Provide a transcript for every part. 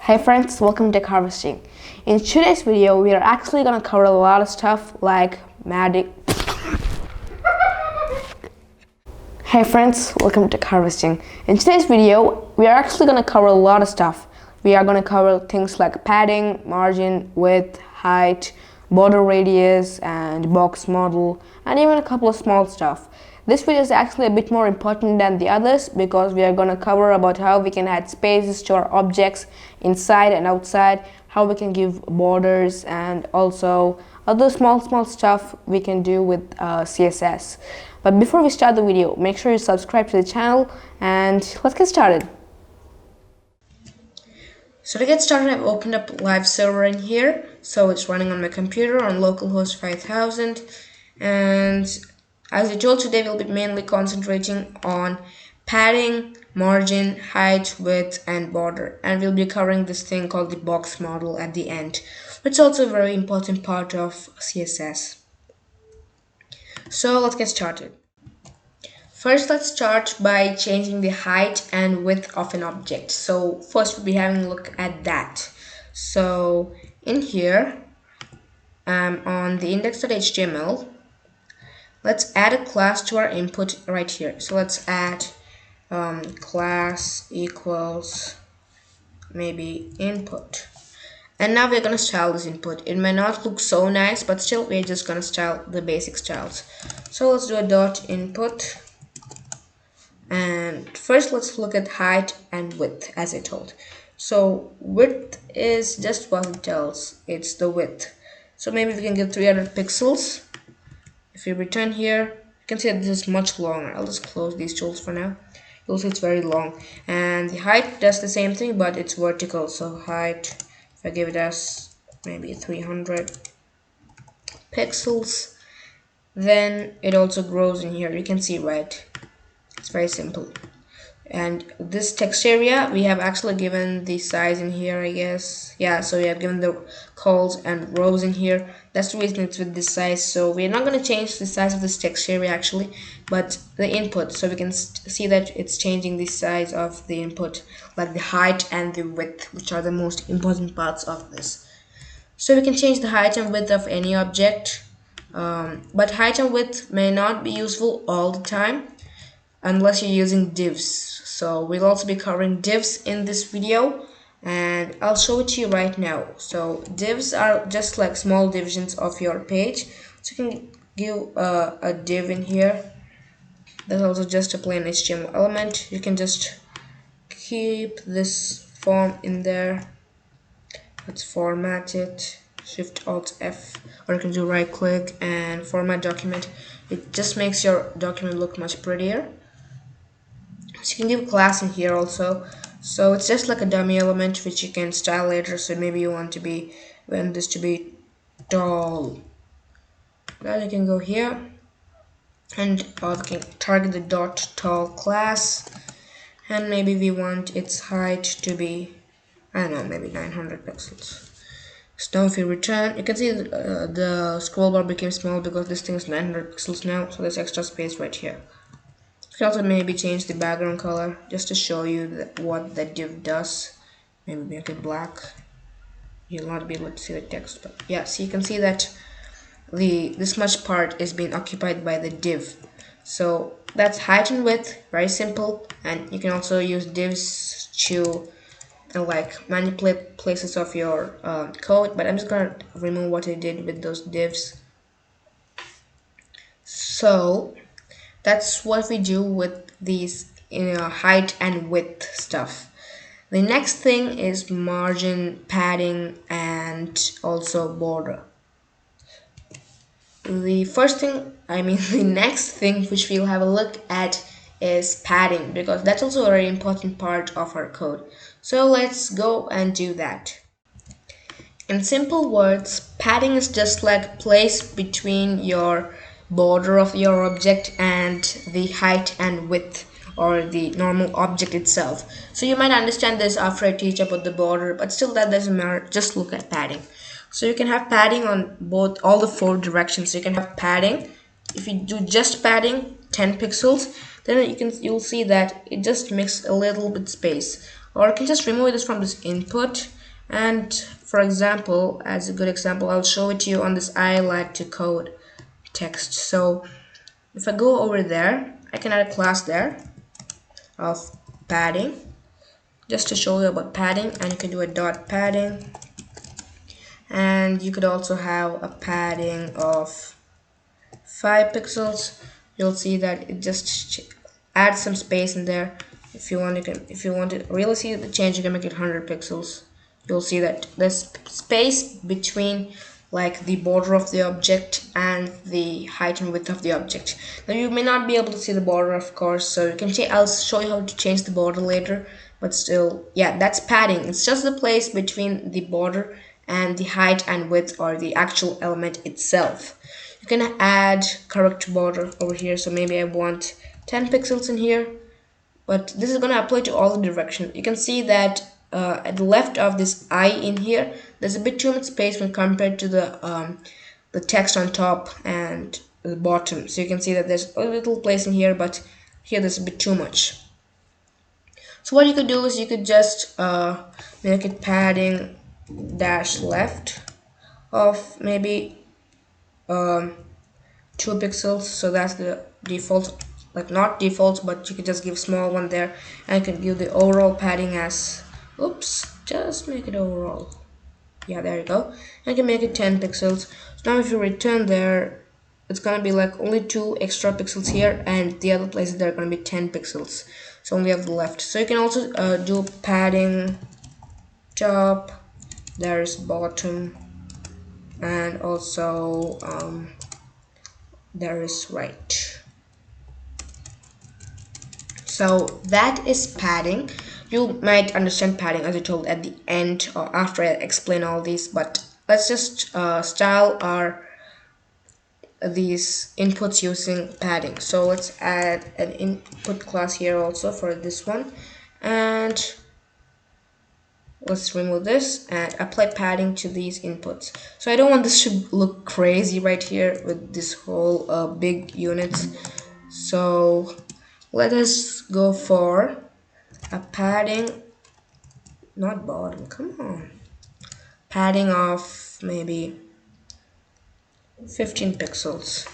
Hey friends, welcome to TechHarvesting. In today's video, we are actually going to cover a lot of stuff like Hey friends, welcome to TechHarvesting. In today's video, we are actually going to cover a lot of stuff. We are going to cover things like padding, margin, width, height, border radius, and box model, and even a couple of small stuff. This video is actually a bit more important than the others because we are going to cover about how we can add spaces to our objects inside and outside, how we can give borders, and also other small stuff we can do with CSS. But before we start the video, make sure you subscribe to the channel and let's get started. So to get started, I've opened up live server in here. So it's running on my computer on localhost 5000, and as I told, today we'll be mainly concentrating on padding, margin, height, width, and border. And we'll be covering this thing called the box model at the end. It's also a very important part of CSS. So let's get started. First, let's start by changing the height and width of an object. So first we'll be having a look at that. So in here, on the index.html, let's add a class to our input right here. So let's add class equals maybe input. And now we're going to style this input. It may not look so nice, but still we're just going to style the basic styles. So let's do a dot input. And first let's look at height and width as I told. So width is just what it tells. It's the width. So maybe we can give 300 pixels. If you return here, you can see that this is much longer. I'll just close these tools for now. You'll see it's very long. And the height does the same thing, but it's vertical. So height, if I give it as maybe 300 pixels, then it also grows in here. You can see right. It's very simple. And this text area, we have actually given the size in here, I guess. Yeah, so we have given the calls and rows in here. That's the reason it's with this size. So we're not going to change the size of this text area actually, but the input. So we can see that it's changing the size of the input, like the height and the width, which are the most important parts of this. So we can change the height and width of any object, but height and width may not be useful all the time unless you're using divs. So we'll also be covering divs in this video, and I'll show it to you right now. So divs are just like small divisions of your page. So you can give a div in here. That's also just a plain HTML element. You can just keep this form in there. Let's format it. Shift Alt F, or you can do right click and format document. It just makes your document look much prettier. So you can give a class in here also. So it's just like a dummy element which you can style later. So maybe you want this to be tall. Now you can go here and we can target the dot tall class, and maybe we want its height to be, I don't know, maybe 900 pixels. So now if you return, you can see the scroll bar became small because this thing is 900 pixels now. So there's extra space right here. You can also maybe change the background color just to show you what the div does. Maybe make it black. You'll not be able to see the text, but yeah, so you can see that this much part is being occupied by the div. So that's height and width, very simple. And you can also use divs to like manipulate places of your code, but I'm just gonna remove what I did with those divs. So that's what we do with these height and width stuff. The next thing is margin, padding, and also border. The next thing which we'll have a look at is padding, because that's also a very important part of our code. So let's go and do that. In simple words, padding is just like place between your border of your object and the height and width, or the normal object itself. So you might understand this after I teach about the border, but still that doesn't matter. Just look at padding. So you can have padding on all the 4 directions. So you can have padding. If you do just padding 10 pixels, then you'll see that it just makes a little bit space. or you can just remove this from this input. And for example, as a good example, I'll show it to you on this I like to code text. So if I go over there, I can add a class there of padding, just to show you about padding. And you can do a dot padding, and you could also have a padding of 5 pixels. You'll see that it just adds some space in there. If you want, if you want to really see the change, you can make it 100 pixels. You'll see that there's space between like the border of the object and the height and width of the object. Now you may not be able to see the border, of course, so you can I'll show you how to change the border later, but still, yeah, that's padding. It's just the place between the border and the height and width, or the actual element itself. You can add correct border over here, so maybe I want 10 pixels in here, but this is going to apply to all the directions. You can see that at the left of this I in here, there's a bit too much space when compared to the text on top and the bottom. So you can see that there's a little place in here, but here there's a bit too much. So what you could do is you could just make it padding dash left of maybe 2 pixels. So that's the default, like not default, but you could just give small one there, and you can give the overall padding as, oops, just make it overall. Yeah, there you go. And you can make it 10 pixels. So now if you return there, it's gonna be like only 2 extra pixels here, and the other places there are gonna be 10 pixels. So only of the left. So you can also do padding top, there's bottom, and also there is right. So that is padding. You might understand padding, as I told, at the end or after I explain all these, but let's just style these inputs using padding. So let's add an input class here also for this one, and let's remove this and apply padding to these inputs. So I don't want this to look crazy right here with this whole big units. So let us go for a padding, not bottom, come on, padding of maybe 15 pixels.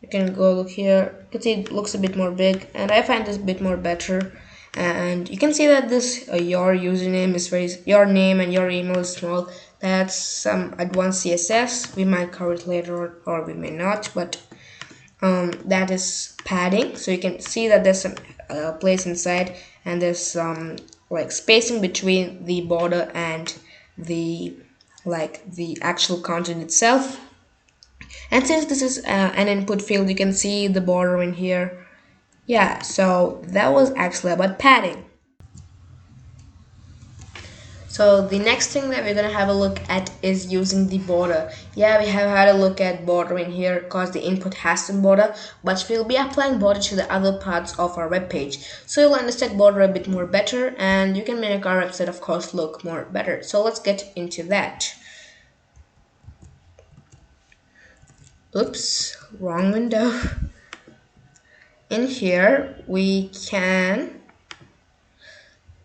You can go look here, you can see it looks a bit more big, and I find this a bit more better. And you can see that this your username is your name and your email is small. That's some advanced CSS. We might cover it later, or we may not, but that is padding. So you can see that there's some place inside, and there's some like spacing between the border and the actual content itself. And since this is an input field, you can see the border in here. Yeah, so that was actually about padding. So the next thing that we're gonna have a look at is using the border. Yeah, we have had a look at border in here because the input has some border, but we'll be applying border to the other parts of our web page. So you'll understand border a bit more better, and you can make our website, of course, look more better. So let's get into that. Oops, wrong window. In here, we can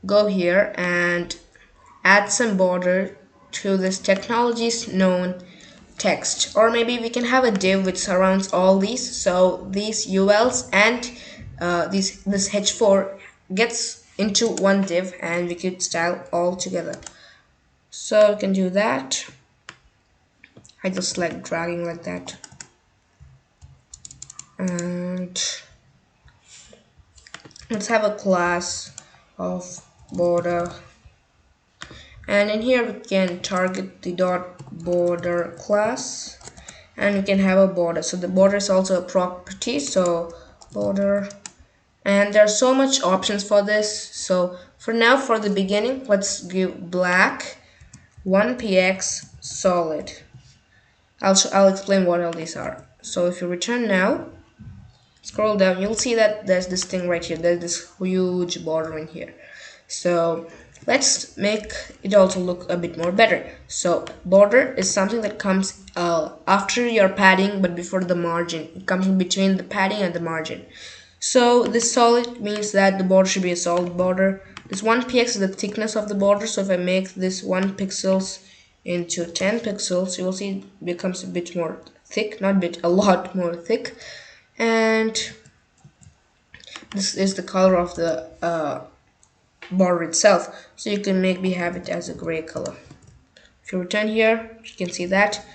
go here and add some border to this technologies known text, or maybe we can have a div which surrounds all these, so these ULs and this h4 gets into one div, and we could style all together. So we can do that. I just like dragging like that, and let's have a class of border, and in here we can target the dot border class, and we can have a border. So the border is also a property, so border, and there are so much options for this. So for now, for the beginning, let's give black 1px solid. I'll explain what all these are. So if you return now, scroll down, you'll see that there's this thing right here. There's this huge border in here. So let's make it also look a bit more better. So border is something that comes after your padding, but before the margin. It comes in between the padding and the margin. So this solid means that the border should be a solid border. This 1 px is the thickness of the border. So if I make this 1 pixels into 10 pixels, you will see it becomes a bit more thick, not a bit, a lot more thick. And this is the color of the border itself. So you can maybe have it as a gray color. If you return here, you can see that.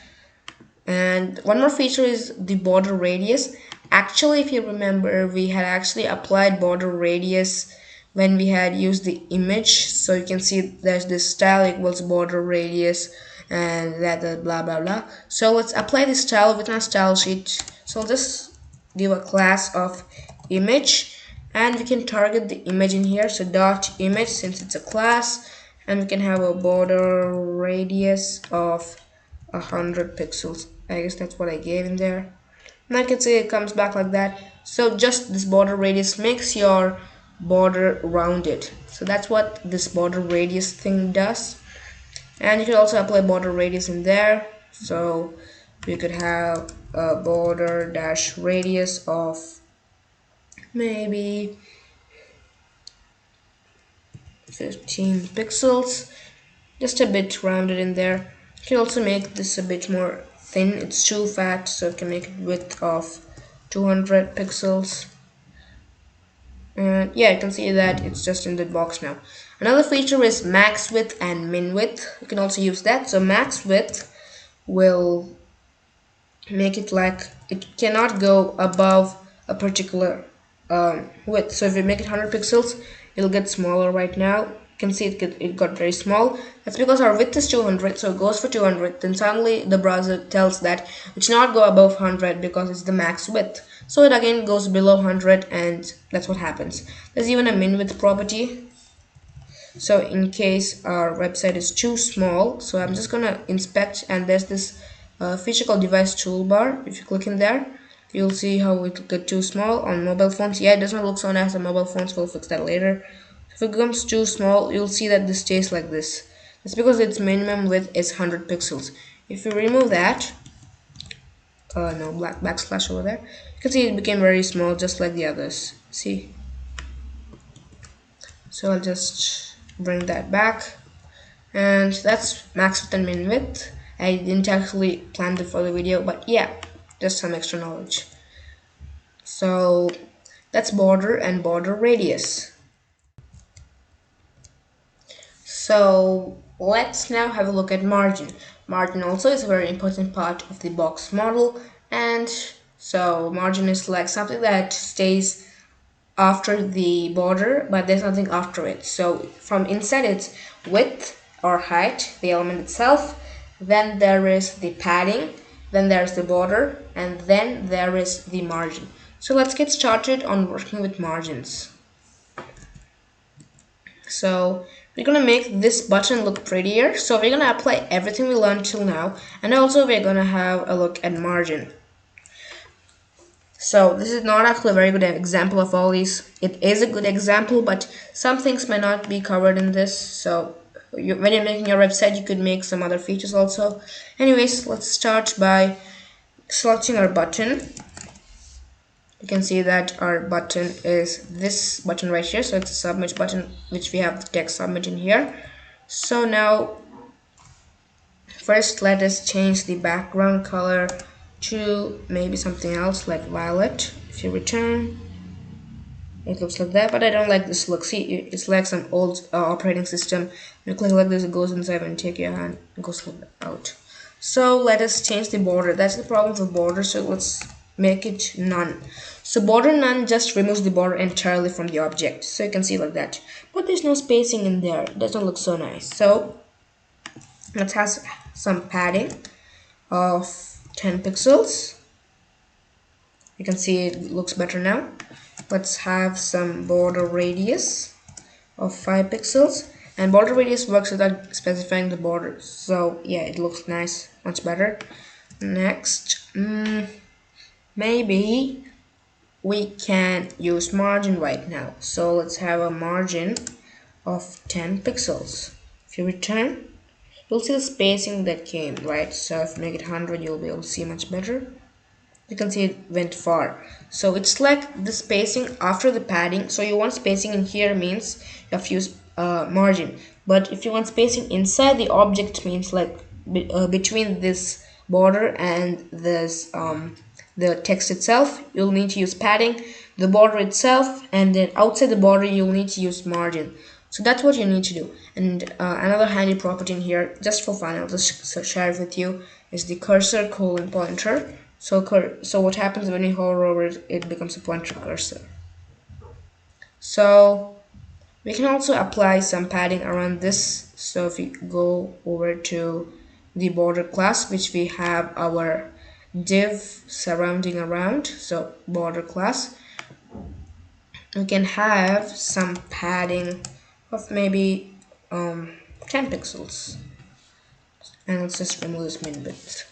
And one more feature is the border radius. Actually, if you remember, we had actually applied border radius when we had used the image. So you can see there's this style equals border radius and that blah blah blah. So let's apply this style within a style sheet. So I'll just give a class of image, and we can target the image in here. So dot image, since it's a class, and we can have a border radius of 100 pixels. I guess that's what I gave in there. And I can see it comes back like that. So just this border radius makes your border rounded. So that's what this border radius thing does. And you can also apply border radius in there. So we could have a border dash radius of maybe 15 pixels, just a bit rounded in there. You can also make this a bit more thin. It's too fat, so you can make it width of 200 pixels. And yeah, you can see that it's just in the box now. Another feature is max width and min width. You can also use that. So max width will make it like it cannot go above a particular width. So if we make it 100 pixels, it'll get smaller. Right now you can see it got very small. That's because our width is 200, so it goes for 200. Then suddenly the browser tells that it should not go above 100 because it's the max width. So it again goes below 100, and that's what happens. There's even a min width property. So in case our website is too small, so I'm just gonna inspect, and there's this feature called device toolbar. If you click in there, you'll see how it get too small on mobile phones. Yeah, it does not look so nice on mobile phones. We'll fix that later. If it becomes too small, you'll see that this stays like this. That's because its minimum width is 100 pixels. If you remove that, no, black backslash over there, you can see it became very small, just like the others. See? So I'll just bring that back, and that's max width and min width. I didn't actually plan it for the video, but yeah, just some extra knowledge. So that's border and border radius. So let's now have a look at margin. Margin also is a very important part of the box model, and so margin is like something that stays after the border, but there's nothing after it. So from inside it's width or height, the element itself, then there is the padding, then there's the border, and then there is the margin. So let's get started on working with margins. So we're gonna make this button look prettier. So we're gonna apply everything we learned till now, and also we're gonna have a look at margin. So this is not actually a very good example of all these. It is a good example, but some things may not be covered in this. So when you're making your website, you could make some other features also. Anyways, let's start by selecting our button. You can see that our button is this button right here. So it's a submit button, which we have the text submit in here. So now, first let us change the background color to maybe something else like violet. If you return, it looks like that, but I don't like this look. See, it's like some old operating system. You click like this, it goes inside, and take your hand, it goes out. So let us change the border. That's the problem with border, so let's make it none. So border none just removes the border entirely from the object. So you can see like that, but there's no spacing in there. It doesn't look so nice. So let's have some padding of 10 pixels. You can see it looks better now. Let's have some border radius of 5 pixels, and border radius works without specifying the border. So yeah, it looks nice, much better. Next, maybe we can use margin right now. So let's have a margin of 10 pixels. If you return, you'll see the spacing that came, right? So if you make it 100, you'll be able to see much better. You can see it went far. So it's like the spacing after the padding. So you want spacing in here means you have to use margin. But if you want spacing inside the object, means like between this border and this the text itself, you'll need to use padding, the border itself, and then outside the border you'll need to use margin. So that's what you need to do. And another handy property in here, just for fun, I'll just share it with you, is the cursor colon pointer. So what happens when you hover over it, it becomes a pointer cursor. So we can also apply some padding around this. So if we go over to the border class, which we have our div surrounding around, so border class, we can have some padding of maybe 10 pixels. And let's just remove this min width.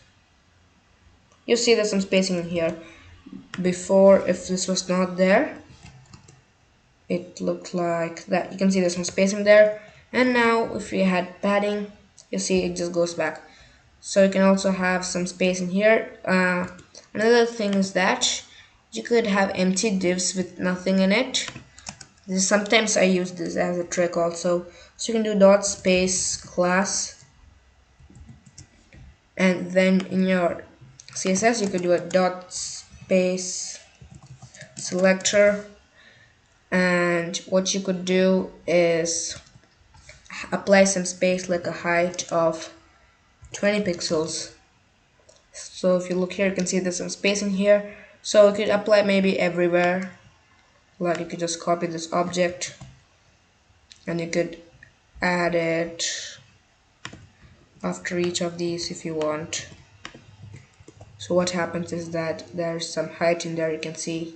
You see there's some spacing in here. Before, if this was not there, it looked like that. You can see there's some spacing there. And now if we had padding, you see it just goes back. So you can also have some space in here. Another thing is that you could have empty divs with nothing in it. Sometimes I use this as a trick also. So you can do dot space class, and then in your CSS you could do a dot space selector, and what you could do is apply some space, like a height of 20 pixels. So if you look here, you can see there's some space in here. So you could apply maybe everywhere. Like you could just copy this object and you could add it after each of these if you want. So what happens is that there's some height in there, you can see.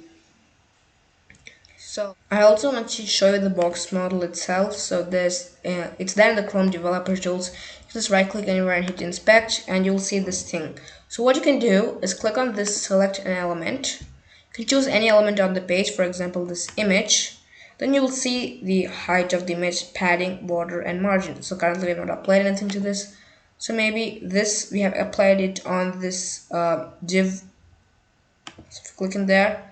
So I also want to show you the box model itself. So there's it's there in the Chrome developer tools. You just right click anywhere and hit inspect, and you'll see this thing. So what you can do is click on this, select an element. You can choose any element on the page, for example this image. Then you will see the height of the image, padding, border, and margin. So currently we have not applied anything to this. So maybe this, we have applied it on this div. So if you click in there,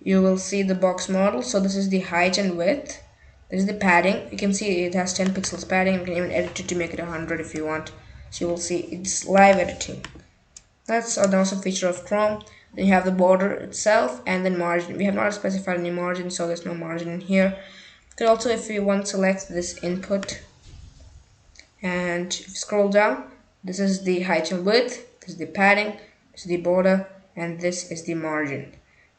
you will see the box model. So this is the height and width. This is the padding. You can see it has 10 pixels padding. You can even edit it to make it 100 if you want. So you will see it's live editing. That's an awesome feature of Chrome. Then you have the border itself and then margin. We have not specified any margin, so there's no margin in here. You can also, if you want, select this input, and if you scroll down, this is the height and width, this is the padding, this is the border, and this is the margin.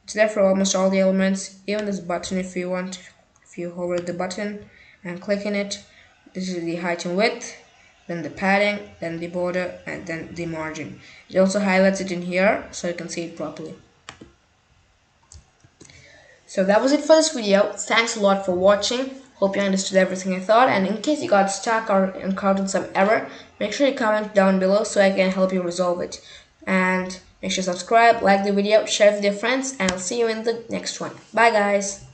It's there for almost all the elements, even this button if you want. If you hover the button and click in it, this is the height and width, then the padding, then the border, and then the margin. It also highlights it in here so you can see it properly. So that was it for this video. Thanks a lot for watching. Hope you understood everything I thought, and in case you got stuck or encountered some error, make sure you comment down below so I can help you resolve it. And make sure to subscribe, like the video, share with your friends, and I'll see you in the next one. Bye guys!